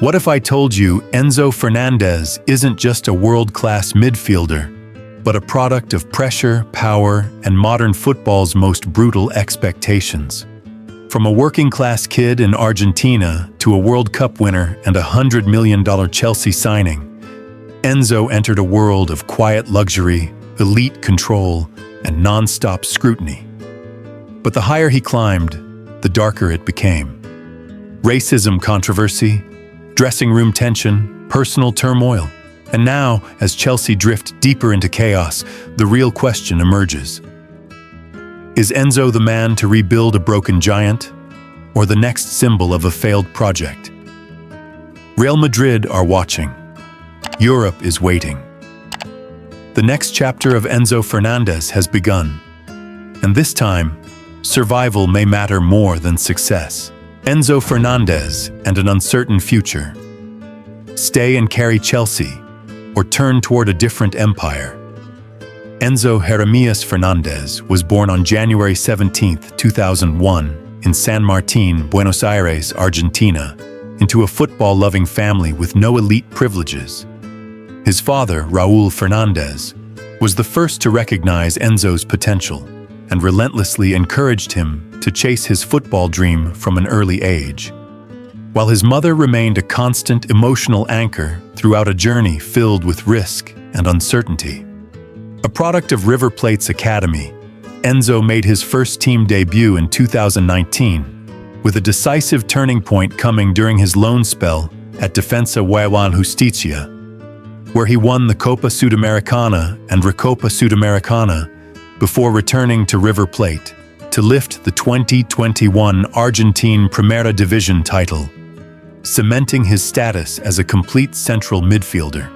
What if I told you Enzo Fernández isn't just a world-class midfielder, but a product of pressure, power, and modern football's most brutal expectations? From a working-class kid in Argentina to a World Cup winner and a $100 million Chelsea signing, Enzo entered a world of quiet luxury, elite control, and non-stop scrutiny. But the higher he climbed, the darker it became. Racism controversy, dressing room tension, personal turmoil. And now, as Chelsea drift deeper into chaos, the real question emerges. Is Enzo the man to rebuild a broken giant, or the next symbol of a failed project? Real Madrid are watching. Europe is waiting. The next chapter of Enzo Fernández has begun. And this time, survival may matter more than success. Enzo Fernández and an uncertain future. Stay and carry Chelsea, or turn toward a different empire. Enzo Fernández was born on January 17, 2001, in San Martín, Buenos Aires, Argentina, into a football-loving family with no elite privileges. His father, Raúl Fernández, was the first to recognize Enzo's potential and relentlessly encouraged him to chase his football dream from an early age, while his mother remained a constant emotional anchor throughout a journey filled with risk and uncertainty. A product of River Plate's academy, Enzo made his first team debut in 2019, with a decisive turning point coming during his loan spell at Defensa y Justicia, where he won the Copa Sudamericana and Recopa Sudamericana before returning to River Plate to lift the 2021 Argentine Primera Division title, cementing his status as a complete central midfielder.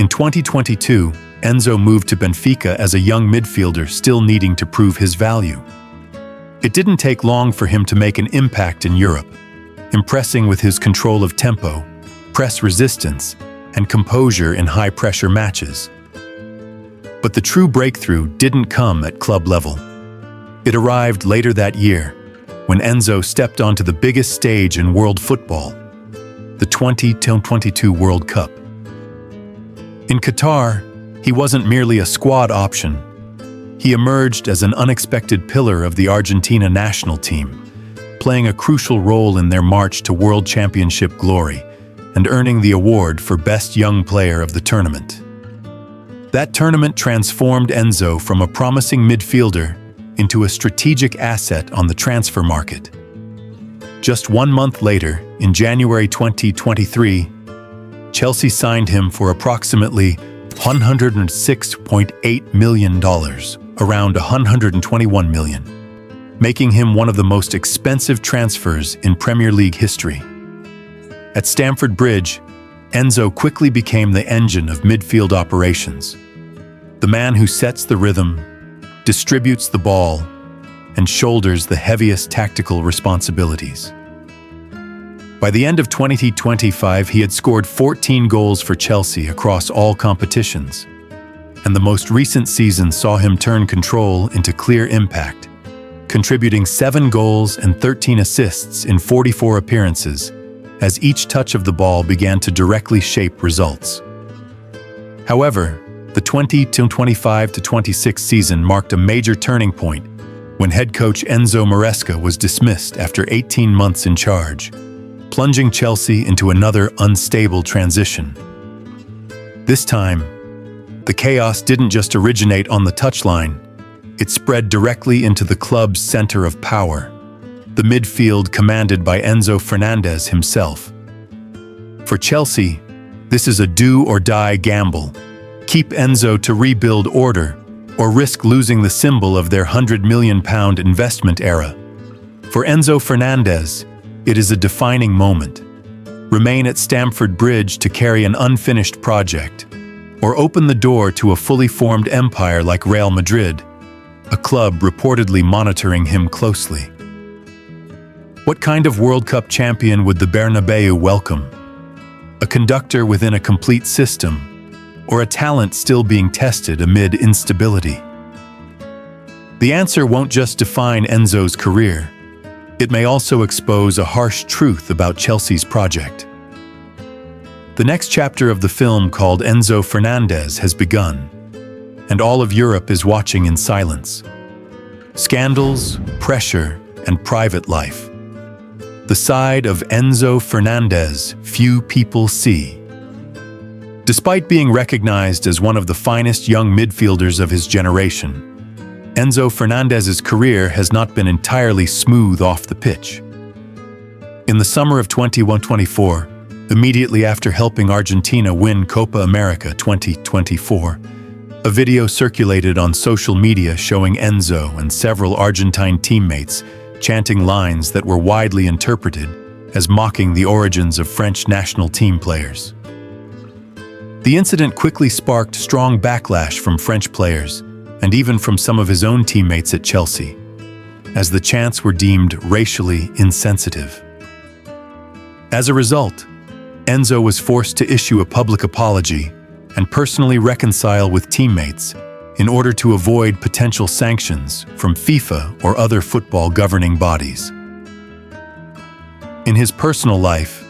In 2022, Enzo moved to Benfica as a young midfielder still needing to prove his value. It didn't take long for him to make an impact in Europe, impressing with his control of tempo, press resistance, and composure in high-pressure matches. But the true breakthrough didn't come at club level. It arrived later that year, when Enzo stepped onto the biggest stage in world football, the 2022 World Cup. In Qatar, he wasn't merely a squad option. He emerged as an unexpected pillar of the Argentina national team, playing a crucial role in their march to World Championship glory and earning the award for Best Young Player of the tournament. That tournament transformed Enzo from a promising midfielder into a strategic asset on the transfer market. Just 1 month later, in January 2023, Chelsea signed him for approximately $106.8 million, around $121 million, making him one of the most expensive transfers in Premier League history. At Stamford Bridge, Enzo quickly became the engine of midfield operations, the man who sets the rhythm, distributes the ball, and shoulders the heaviest tactical responsibilities. By the end of 2025, he had scored 14 goals for Chelsea across all competitions, and the most recent season saw him turn control into clear impact, contributing 7 goals and 13 assists in 44 appearances, as each touch of the ball began to directly shape results. However, the 2025-26 season marked a major turning point when head coach Enzo Maresca was dismissed after 18 months in charge, plunging Chelsea into another unstable transition. This time, the chaos didn't just originate on the touchline, it spread directly into the club's center of power, the midfield commanded by Enzo Fernández himself. For Chelsea, this is a do-or-die gamble. Keep Enzo to rebuild order, or risk losing the symbol of their £100 million investment era. For Enzo Fernández, it is a defining moment. Remain at Stamford Bridge to carry an unfinished project, or open the door to a fully formed empire like Real Madrid, a club reportedly monitoring him closely. What kind of World Cup champion would the Bernabeu welcome? A conductor within a complete system, or a talent still being tested amid instability? The answer won't just define Enzo's career. It may also expose a harsh truth about Chelsea's project. The next chapter of the film, called Enzo Fernández, has begun, and all of Europe is watching in silence. Scandals, pressure, and private life. The side of Enzo Fernández few people see. Despite being recognized as one of the finest young midfielders of his generation, Enzo Fernández's career has not been entirely smooth off the pitch. In the summer of 2024, immediately after helping Argentina win Copa America 2024, a video circulated on social media showing Enzo and several Argentine teammates chanting lines that were widely interpreted as mocking the origins of French national team players. The incident quickly sparked strong backlash from French players and even from some of his own teammates at Chelsea, as the chants were deemed racially insensitive. As a result, Enzo was forced to issue a public apology and personally reconcile with teammates in order to avoid potential sanctions from FIFA or other football governing bodies. In his personal life,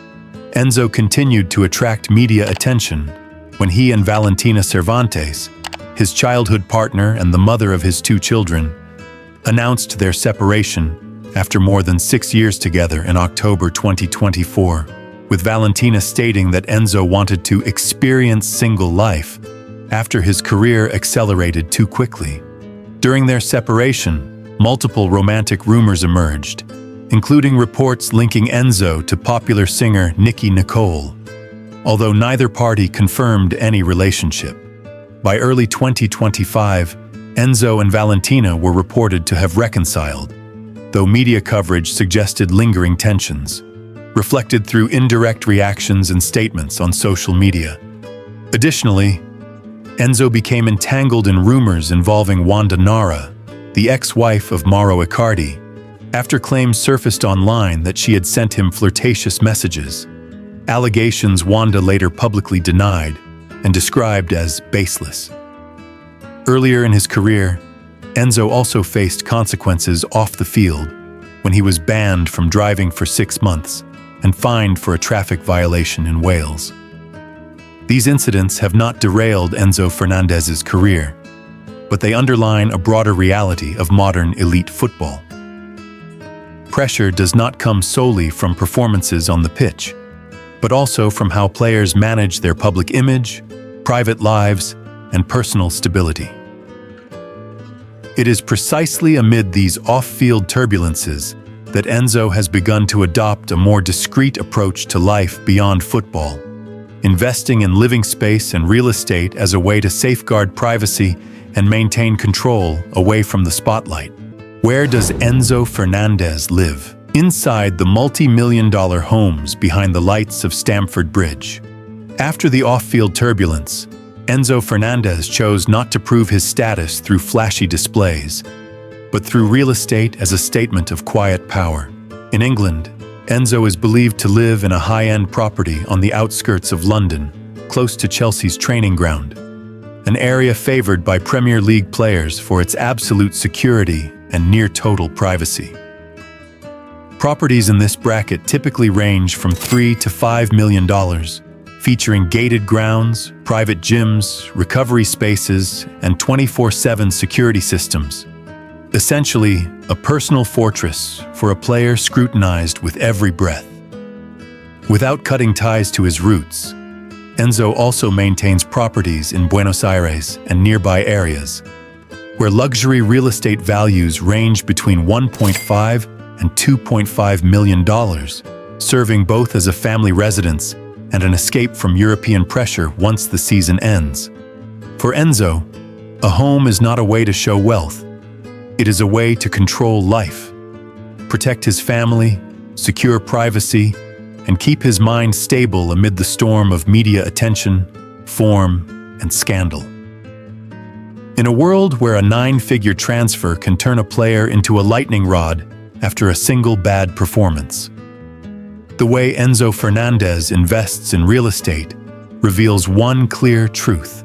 Enzo continued to attract media attention when he and Valentina Cervantes, his childhood partner and the mother of his 2 children, announced their separation after more than 6 years together in October 2024, with Valentina stating that Enzo wanted to experience single life after his career accelerated too quickly. During their separation, multiple romantic rumors emerged, including reports linking Enzo to popular singer Nicki Nicole, although neither party confirmed any relationship. By early 2025, Enzo and Valentina were reported to have reconciled, though media coverage suggested lingering tensions, reflected through indirect reactions and statements on social media. Additionally, Enzo became entangled in rumors involving Wanda Nara, the ex-wife of Mauro Icardi, after claims surfaced online that she had sent him flirtatious messages, allegations Wanda later publicly denied and described as baseless. Earlier in his career, Enzo also faced consequences off the field when he was banned from driving for 6 months and fined for a traffic violation in Wales. These incidents have not derailed Enzo Fernández's career, but they underline a broader reality of modern elite football. Pressure does not come solely from performances on the pitch, but also from how players manage their public image, private lives, and personal stability. It is precisely amid these off-field turbulences that Enzo has begun to adopt a more discreet approach to life beyond football, investing in living space and real estate as a way to safeguard privacy and maintain control away from the spotlight. Where does Enzo Fernández live? Inside the multi-million-dollar homes behind the lights of Stamford Bridge. After the off-field turbulence, Enzo Fernández chose not to prove his status through flashy displays, but through real estate as a statement of quiet power. In England, Enzo is believed to live in a high-end property on the outskirts of London, close to Chelsea's training ground, an area favored by Premier League players for its absolute security and near-total privacy. Properties in this bracket typically range from $3 to $5 million, featuring gated grounds, private gyms, recovery spaces, and 24/7 security systems. Essentially, a personal fortress for a player scrutinized with every breath. Without cutting ties to his roots, Enzo also maintains properties in Buenos Aires and nearby areas, where luxury real estate values range between $1.5 and $2.5 million, serving both as a family residence and an escape from European pressure once the season ends. For Enzo, a home is not a way to show wealth. It is a way to control life, protect his family, secure privacy, and keep his mind stable amid the storm of media attention, form, and scandal. In a world where a 9-figure transfer can turn a player into a lightning rod after a single bad performance, the way Enzo Fernández invests in real estate reveals one clear truth.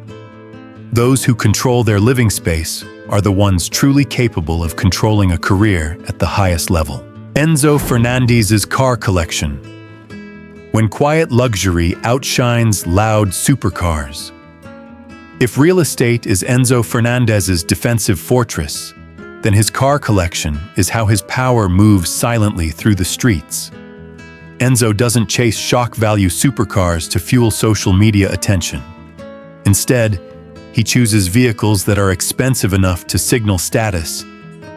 Those who control their living space are the ones truly capable of controlling a career at the highest level. Enzo Fernández's car collection. when quiet luxury outshines loud supercars. If real estate is Enzo Fernández's defensive fortress, then his car collection is how his power moves silently through the streets. Enzo doesn't chase shock-value supercars to fuel social media attention. Instead, he chooses vehicles that are expensive enough to signal status,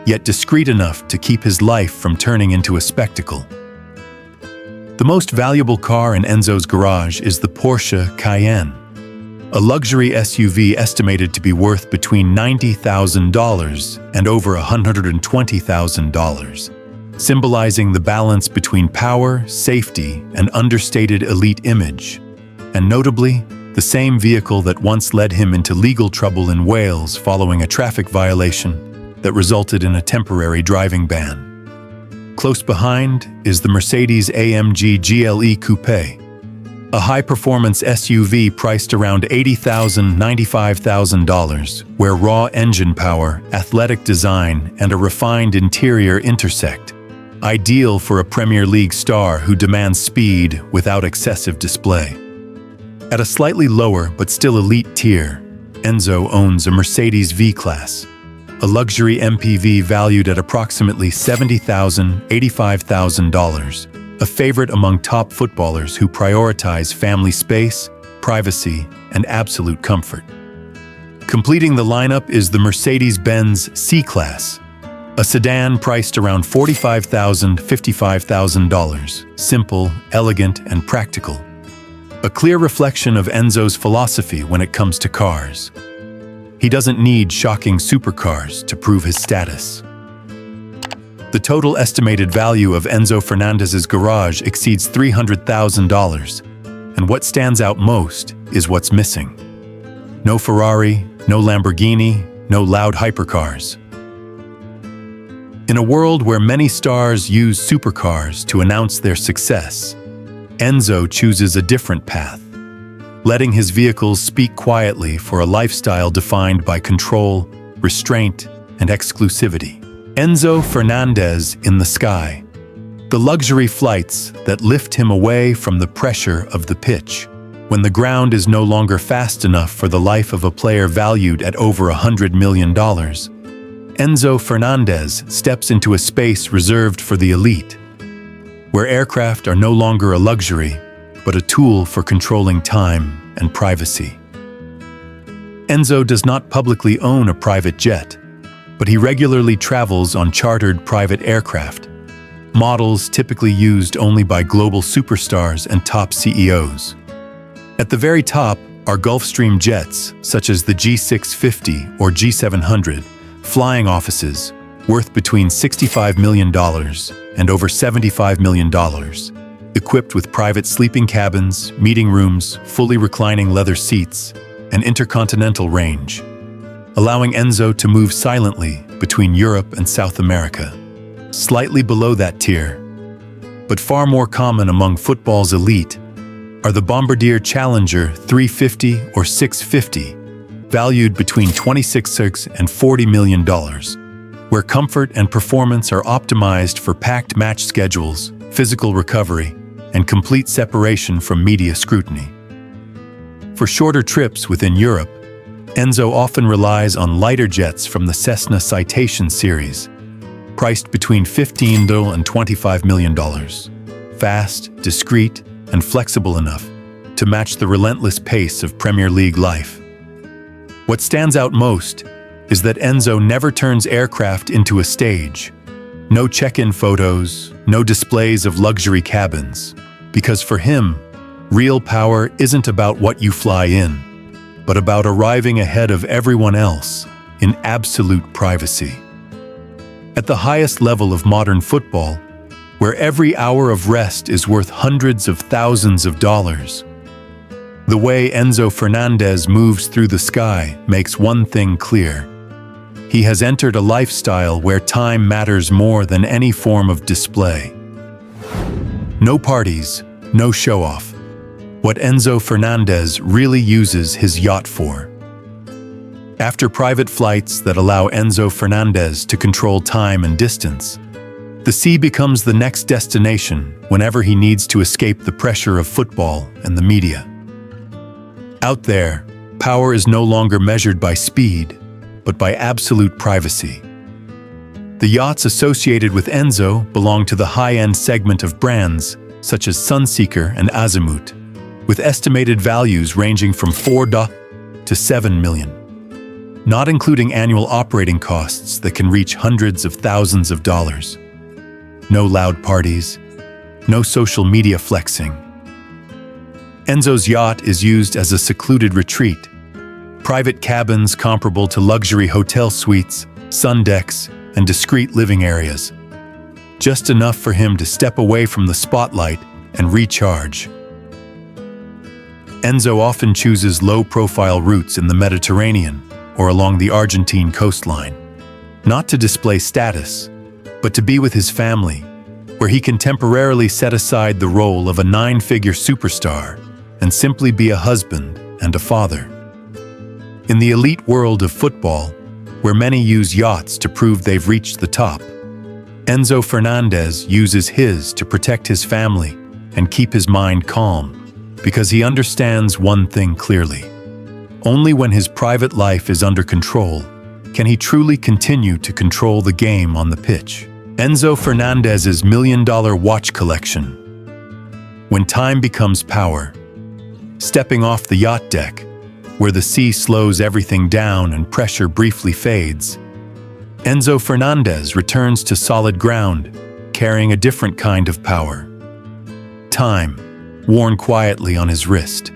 yet discreet enough to keep his life from turning into a spectacle. The most valuable car in Enzo's garage is the Porsche Cayenne, a luxury SUV estimated to be worth between $90,000 and over $120,000, symbolizing the balance between power, safety, and understated elite image, and notably, the same vehicle that once led him into legal trouble in Wales following a traffic violation that resulted in a temporary driving ban. Close behind is the Mercedes-AMG GLE Coupe, a high-performance SUV priced around $80,000 to $95,000, where raw engine power, athletic design, and a refined interior intersect, ideal for a Premier League star who demands speed without excessive display. At a slightly lower but still elite tier, Enzo owns a Mercedes V-Class, a luxury MPV valued at approximately $70,000 to $85,000, a favorite among top footballers who prioritize family space, privacy, and absolute comfort. Completing the lineup is the Mercedes-Benz C-Class, a sedan priced around $45,000 to $55,000, simple, elegant, and practical. A clear reflection of Enzo's philosophy when it comes to cars. He doesn't need shocking supercars to prove his status. The total estimated value of Enzo Fernández's garage exceeds $300,000, and what stands out most is what's missing. No Ferrari, no Lamborghini, no loud hypercars. In a world where many stars use supercars to announce their success, Enzo chooses a different path, letting his vehicles speak quietly for a lifestyle defined by control, restraint, and exclusivity. Enzo Fernández in the sky, the luxury flights that lift him away from the pressure of the pitch, when the ground is no longer fast enough for the life of a player valued at over $100 million. Enzo Fernández steps into a space reserved for the elite, where aircraft are no longer a luxury, but a tool for controlling time and privacy. Enzo does not publicly own a private jet, but he regularly travels on chartered private aircraft, models typically used only by global superstars and top CEOs. At the very top are Gulfstream jets, such as the G650 or G700, flying offices, worth between $65 million and over $75 million, equipped with private sleeping cabins, meeting rooms, fully reclining leather seats, and intercontinental range, allowing Enzo to move silently between Europe and South America. Slightly below that tier, but far more common among football's elite, are the Bombardier Challenger 350 or 650, valued between $26 and $40 million, where comfort and performance are optimized for packed match schedules, physical recovery, and complete separation from media scrutiny. For shorter trips within Europe, Enzo often relies on lighter jets from the Cessna Citation series, priced between $15 and $25 million, fast, discreet, and flexible enough to match the relentless pace of Premier League life. What stands out most is that Enzo never turns aircraft into a stage. No check-in photos, no displays of luxury cabins, because for him, real power isn't about what you fly in, but about arriving ahead of everyone else in absolute privacy. At the highest level of modern football, where every hour of rest is worth hundreds of thousands of dollars, the way Enzo Fernández moves through the sky makes one thing clear. He has entered a lifestyle where time matters more than any form of display. No parties, no show-off. What Enzo Fernández really uses his yacht for. After private flights that allow Enzo Fernández to control time and distance, The sea becomes the next destination whenever he needs to escape the pressure of football and the media. Out there, power is no longer measured by speed, but by absolute privacy. The yachts associated with Enzo belong to the high-end segment of brands such as Sunseeker and Azimut, with estimated values ranging from $4 to $7 million, not including annual operating costs that can reach hundreds of thousands of dollars. No loud parties, no social media flexing. Enzo's yacht is used as a secluded retreat. Private cabins comparable to luxury hotel suites, sun decks, and discreet living areas. Just enough for him to step away from the spotlight and recharge. Enzo often chooses low-profile routes in the Mediterranean or along the Argentine coastline, not to display status, but to be with his family, where he can temporarily set aside the role of a nine-figure superstar and simply be a husband and a father. In the elite world of football, where many use yachts to prove they've reached the top, Enzo Fernández uses his to protect his family and keep his mind calm, because he understands one thing clearly. Only when his private life is under control can he truly continue to control the game on the pitch. Enzo Fernández's million-dollar watch collection. When time becomes power, stepping off the yacht deck, where the sea slows everything down and pressure briefly fades, Enzo Fernández returns to solid ground, carrying a different kind of power. Time, worn quietly on his wrist.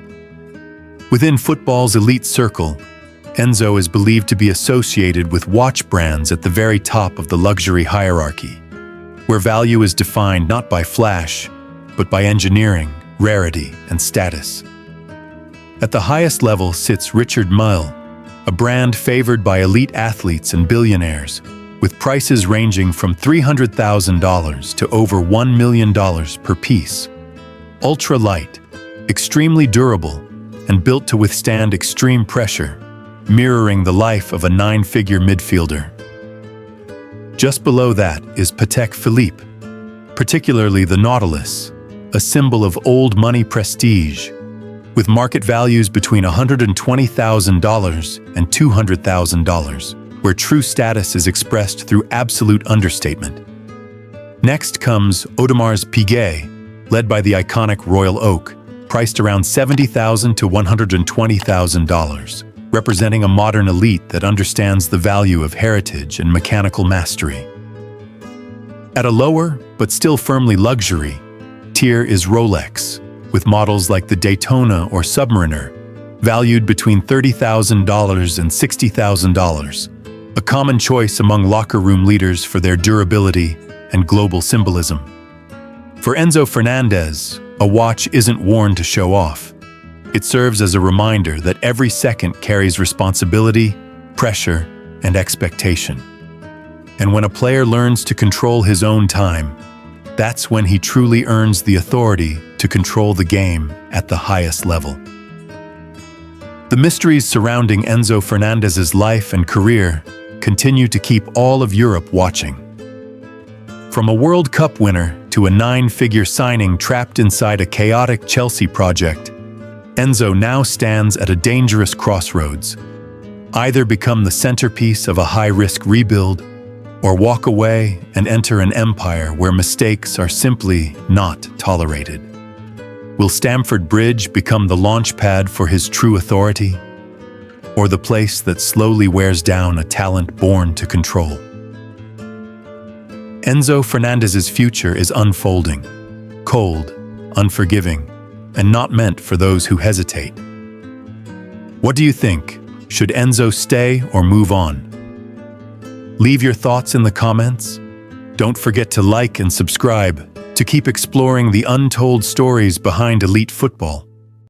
Within football's elite circle, Enzo is believed to be associated with watch brands at the very top of the luxury hierarchy, where value is defined not by flash, but by engineering, rarity, and status. At the highest level sits Richard Mille, a brand favored by elite athletes and billionaires, with prices ranging from $300,000 to over $1 million per piece. Ultra-light, extremely durable, and built to withstand extreme pressure, mirroring the life of a nine-figure midfielder. Just below that is Patek Philippe, particularly the Nautilus, a symbol of old money prestige, with market values between $120,000 and $200,000, where true status is expressed through absolute understatement. Next comes Audemar's Piguet, led by the iconic Royal Oak, priced around $70,000 to $120,000, representing a modern elite that understands the value of heritage and mechanical mastery. At a lower, but still firmly luxury, tier is Rolex, with models like the Daytona or Submariner, valued between $30,000 and $60,000, a common choice among locker room leaders for their durability and global symbolism. For Enzo Fernández, a watch isn't worn to show off. It serves as a reminder that every second carries responsibility, pressure, and expectation. And when a player learns to control his own time, that's when he truly earns the authority to control the game at the highest level. The mysteries surrounding Enzo Fernández's life and career continue to keep all of Europe watching. From a World Cup winner to a nine-figure signing trapped inside a chaotic Chelsea project, Enzo now stands at a dangerous crossroads. Either become the centerpiece of a high-risk rebuild, or walk away and enter an empire where mistakes are simply not tolerated. Will Stamford Bridge become the launchpad for his true authority, or the place that slowly wears down a talent born to control? Enzo Fernández's future is unfolding, cold, unforgiving, and not meant for those who hesitate. What do you think? Should Enzo stay or move on? Leave your thoughts in the comments. Don't forget to like and subscribe to keep exploring the untold stories behind elite football.